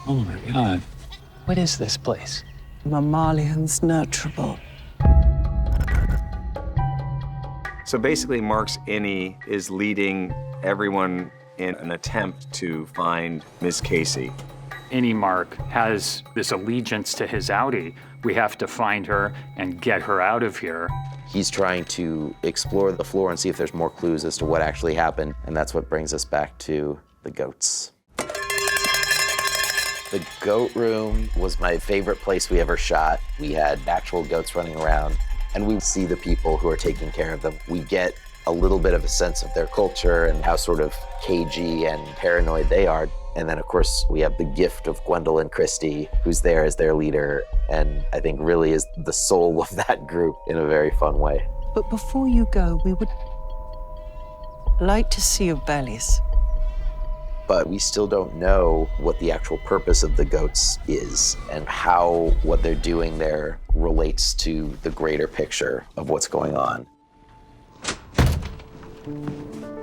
Oh my God. What is this place? Mammalians nurturable. So basically, Mark's Innie is leading everyone in an attempt to find Miss Casey. Innie Mark has this allegiance to his outie. We have to find her and get her out of here. He's trying to explore the floor and see if there's more clues as to what actually happened, and that's what brings us back to the goats. The goat room was my favorite place we ever shot. We had actual goats running around, and we see the people who are taking care of them. We get a little bit of a sense of their culture and how sort of cagey and paranoid they are. And then, of course, we have the gift of Gwendolyn Christie, who's there as their leader, and I think really is the soul of that group in a very fun way. But before you go, we would like to see your bellies. But we still don't know what the actual purpose of the goats is and how what they're doing there relates to the greater picture of what's going on.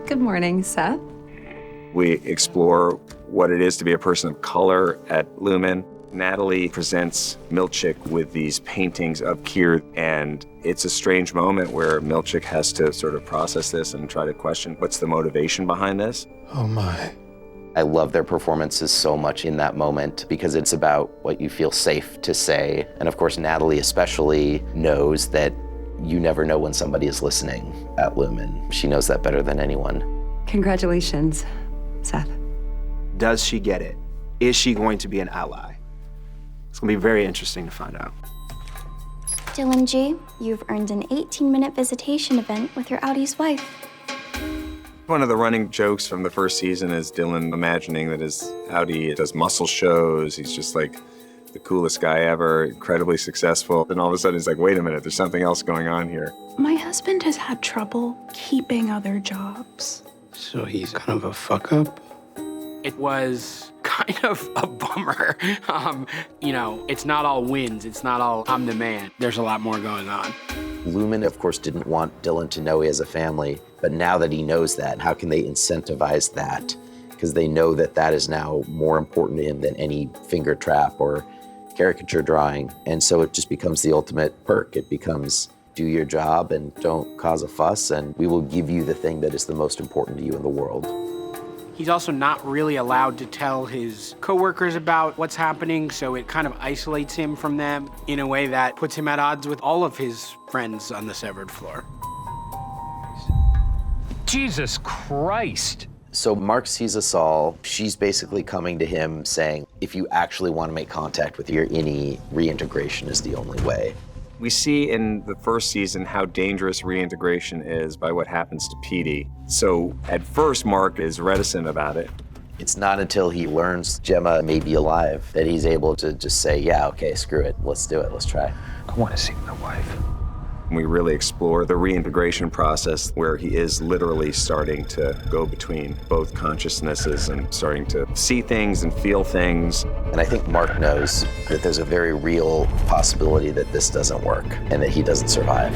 Good morning, Seth. We explore what it is to be a person of color at Lumen. Natalie presents Milchick with these paintings of Keir, and it's a strange moment where Milchick has to sort of process this and try to question what's the motivation behind this. Oh my. I love their performances so much in that moment because it's about what you feel safe to say. And of course, Natalie especially knows that you never know when somebody is listening at Lumen. She knows that better than anyone. Congratulations, Seth. Does she get it? Is she going to be an ally? It's gonna be very interesting to find out. Dylan G., you've earned an 18-minute visitation event with your Audie's wife. One of the running jokes from the first season is Dylan imagining that his Audie does muscle shows. He's just like the coolest guy ever, incredibly successful. Then all of a sudden he's like, wait a minute, there's something else going on here. My husband has had trouble keeping other jobs. So he's kind of a fuck up? It was kind of a bummer. It's not all wins. It's not all I'm the man. There's a lot more going on. Lumen, of course, didn't want Dylan to know he has a family, but now that he knows that, how can they incentivize that? Because they know that that is now more important to him than any finger trap or caricature drawing. And so it just becomes the ultimate perk. It becomes do your job and don't cause a fuss, and we will give you the thing that is the most important to you in the world. He's also not really allowed to tell his coworkers about what's happening, so it kind of isolates him from them in a way that puts him at odds with all of his friends on the severed floor. Jesus Christ! So Mark sees us all. She's basically coming to him saying, if you actually want to make contact with your Innie, reintegration is the only way. We see in the first season how dangerous reintegration is by what happens to Petey. So at first, Mark is reticent about it. It's not until he learns Gemma may be alive that he's able to just say, yeah, okay, screw it, let's do it, let's try. I want to see my wife. We really explore the reintegration process where he is literally starting to go between both consciousnesses and starting to see things and feel things. And I think Mark knows that there's a very real possibility that this doesn't work and that he doesn't survive.